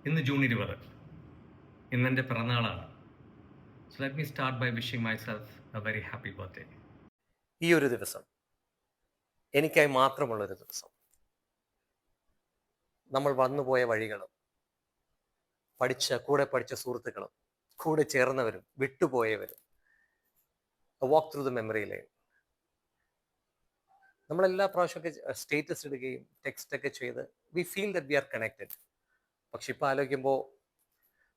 ഇന്ന് ജൂൺ 20 ഇന്നെൻ്റെ പിറന്നാളാണ്. So let me start by wishing myself a very happy birthday. ഈ ഒരു ദിവസം എനിക്കായി മാത്രമുള്ളൊരു ദിവസം. നമ്മൾ വന്നുപോയ വഴികളും കൂടെ പഠിച്ച സുഹൃത്തുക്കളും കൂടെ ചേർന്നവരും വിട്ടുപോയവരും walk through the memory lane. നമ്മളെല്ലാ പ്രാവശ്യമൊക്കെ സ്റ്റേറ്റസ് ഇടുകയും ടെക്സ്റ്റ് ഒക്കെ ചെയ്ത് we feel that we are connected. പക്ഷെ ഇപ്പം ആലോചിക്കുമ്പോൾ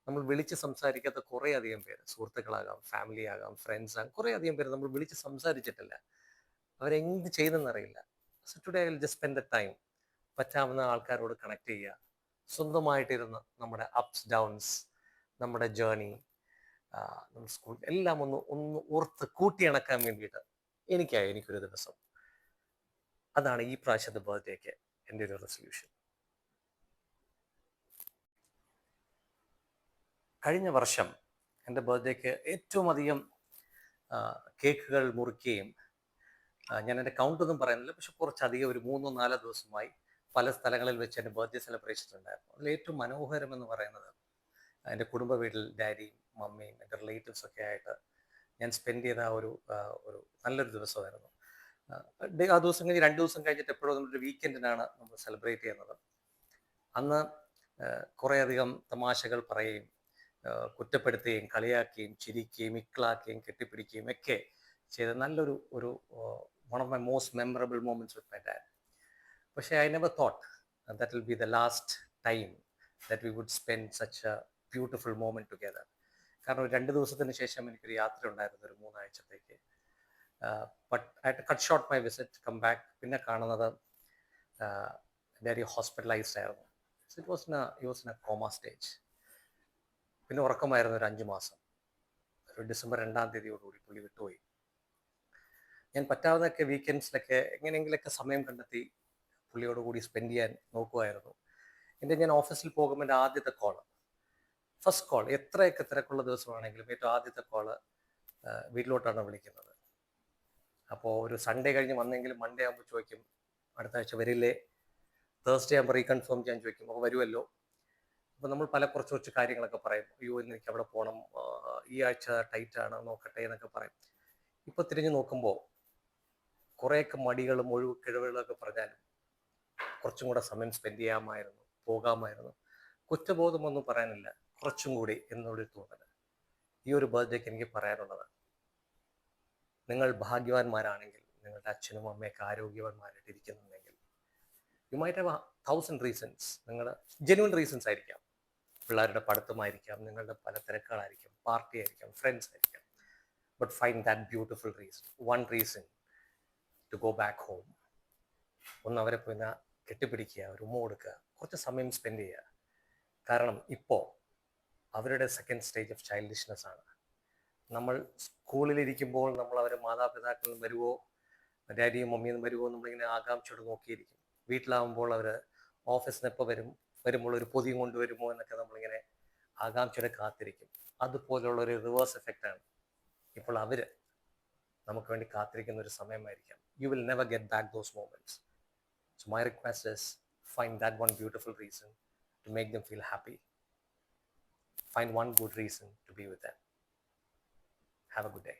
നമ്മൾ വിളിച്ച് സംസാരിക്കാത്ത കുറേ അധികം പേര്, സുഹൃത്തുക്കളാകാം, ഫാമിലി ആകാം, ഫ്രണ്ട്സ് ആകാം, കുറേ അധികം പേര് നമ്മൾ വിളിച്ച് സംസാരിച്ചിട്ടില്ല. അവരെന്ത് ചെയ്തെന്നറിയില്ല. So today I will just spend the time. പറ്റാവുന്ന ആൾക്കാരോട് കണക്ട് ചെയ്യുക, സ്വന്തമായിട്ടിരുന്ന് നമ്മുടെ അപ്സ് ഡൗൺസ്, നമ്മുടെ ജേർണി, നമ്മുടെ സ്കൂൾ എല്ലാം ഒന്ന് ഒന്ന് ഓർത്ത് കൂട്ടിയിണക്കാൻ വേണ്ടിയിട്ട് എനിക്കൊരു ദിവസം. അതാണ് ഈ പ്രാവശ്യത്തെ ബർത്ത്ഡേക്ക് എൻ്റെ ഒരു റെസൊല്യൂഷൻ. കഴിഞ്ഞ വർഷം എൻ്റെ ബർത്ത്ഡേക്ക് ഏറ്റവും അധികം കേക്കുകൾ മുറിക്കുകയും, ഞാൻ എൻ്റെ കൗണ്ടൊന്നും പറയുന്നില്ല, പക്ഷെ കുറച്ചധികം ഒരു 3-4 ദിവസമായി പല സ്ഥലങ്ങളിൽ വെച്ച് എൻ്റെ ബർത്ത്ഡേ സെലിബ്രേഷൻ ഉണ്ടായിരുന്നു. അതിൽ ഏറ്റവും മനോഹരം എന്ന് പറയുന്നത് എൻ്റെ കുടുംബ വീട്ടിൽ ഡാഡിയും മമ്മിയും എൻ്റെ റിലേറ്റീവ്സ് ഒക്കെ ആയിട്ട് ഞാൻ സ്പെൻഡ് ചെയ്ത ഒരു നല്ലൊരു ദിവസമായിരുന്നു. ആ ദിവസം കഴിഞ്ഞ് 2 ദിവസം കഴിഞ്ഞിട്ട് എപ്പോഴും നമ്മുടെ വീക്കെൻഡിനാണ് നമ്മൾ സെലിബ്രേറ്റ് ചെയ്യുന്നത്. അന്ന് കുറേയധികം തമാശകൾ പറയുകയും കുറ്റപ്പെടുത്തുകയും കളിയാക്കുകയും ചിരിക്കുകയും ഇക്കളാക്കുകയും കെട്ടിപ്പിടിക്കുകയും ഒക്കെ ചെയ്ത നല്ലൊരു one of my most memorable moments with my dad. പക്ഷേ I never thought that will be the last time that we would spend such a beautiful moment together. കാരണം 2 ദിവസത്തിന് ശേഷം എനിക്കൊരു യാത്ര ഉണ്ടായിരുന്നു, ഒരു 3 ആഴ്ചത്തേക്ക്. But I had to cut short my visit, come back. പിന്നെ കാണുന്നത് ഡാഡി ഹോസ്പിറ്റലൈസ്ഡ് ആയിരുന്നു. It was in a coma stage. പിന്നെ ഉറക്കമായിരുന്നു ഒരു 5 മാസം. ഒരു ഡിസംബർ 2-ാം തീയതിയോടുകൂടി പുള്ളി വിട്ടുപോയി. ഞാൻ പറ്റാവുന്നതൊക്കെ വീക്കെൻഡ്സിലൊക്കെ എങ്ങനെയെങ്കിലൊക്കെ സമയം കണ്ടെത്തി പുള്ളിയോട് കൂടി സ്പെൻഡ് ചെയ്യാൻ നോക്കുമായിരുന്നു. ഞാൻ ഓഫീസിൽ പോകുമ്പോൾ എൻ്റെ ആദ്യത്തെ ഫസ്റ്റ് കോൾ, എത്രയൊക്കെ തിരക്കുള്ള ദിവസമാണെങ്കിലും ഏറ്റവും ആദ്യത്തെ കോള് വീട്ടിലോട്ടാണ് വിളിക്കുന്നത്. അപ്പോൾ ഒരു സൺഡേ കഴിഞ്ഞ് വന്നെങ്കിലും മൺഡേ ആകുമ്പോൾ ചോദിക്കും, അടുത്ത ആഴ്ച വരില്ലേ? തേഴ്സ്ഡേ ആകുമ്പോൾ റീകൺഫേം ചെയ്യാൻ ചോദിക്കും, അപ്പോൾ വരുമല്ലോ. അപ്പോൾ നമ്മൾ കുറച്ച് കാര്യങ്ങളൊക്കെ പറയും. അയ്യോ, എനിക്ക് അവിടെ പോകണം, ഈ ആഴ്ച ടൈറ്റാണ്, നോക്കട്ടെ എന്നൊക്കെ പറയും. ഇപ്പോൾ തിരിഞ്ഞു നോക്കുമ്പോൾ കുറേയൊക്കെ മടികളും കിഴവുകളൊക്കെ പറഞ്ഞാലും കുറച്ചും കൂടെ സമയം സ്പെൻഡ് ചെയ്യാമായിരുന്നു, പോകാമായിരുന്നു. കുറ്റബോധമൊന്നും പറയാനില്ല, കുറച്ചും കൂടി എന്നുള്ളൊരു തോന്നൽ. ഈ ഒരു ബർത്ത്ഡേക്ക് എനിക്ക് പറയാനുള്ളത്, നിങ്ങൾ ഭാഗ്യവാന്മാരാണെങ്കിൽ, നിങ്ങളുടെ അച്ഛനും അമ്മയൊക്കെ ആരോഗ്യവാന്മാരായിട്ട് ഇരിക്കുന്നുണ്ടെങ്കിൽ, യു മൈറ്റ് ഹാവ് 1000 റീസൺസ്. നിങ്ങളുടെ ജെന്യുവൻ റീസൺസ് ആയിരിക്കാം. പിള്ളേരുടെ പഠിത്തമായിരിക്കാം, നിങ്ങളുടെ പല തിരക്കുകളായിരിക്കാം, പാർട്ടി ആയിരിക്കാം, ഫ്രണ്ട്സ് ആയിരിക്കാം. But find that beautiful reason, one reason to go back home. ഒന്ന് അവരെ പിന്നെ കെട്ടിപ്പിടിക്കുക, ഒരു ഉമ്മ കൊടുക്കുക, കുറച്ച് സമയം സ്പെൻഡ് ചെയ്യുക. കാരണം ഇപ്പോൾ അവരുടെ സെക്കൻഡ് സ്റ്റേജ് ഓഫ് ചൈൽഡിഷ്നെസ് ആണ്. നമ്മൾ സ്കൂളിലിരിക്കുമ്പോൾ നമ്മൾ അവരെ മാതാപിതാക്കളും വരുമോ, ഡാഡിയും മമ്മിയും വരുമോ, നമ്മളിങ്ങനെ ആകാംക്ഷയോട് നോക്കിയിരിക്കും. വീട്ടിലാവുമ്പോൾ അവർ ഓഫീസിന് എപ്പോൾ വരുമ്പോൾ ഒരു പൊതിയും കൊണ്ടുവരുമോ എന്നൊക്കെ നമ്മളിങ്ങനെ ആകാംക്ഷയോടെ കാത്തിരിക്കും. അതുപോലുള്ള ഒരു റിവേഴ്സ് എഫക്റ്റാണ് ഇപ്പോൾ അവർ നമുക്ക് വേണ്ടി കാത്തിരിക്കുന്ന ഒരു സമയമായിരിക്കാം. You will never get back those moments. So my request is, find that one beautiful reason to make them feel happy. Find one good reason to be with them. Have a good day.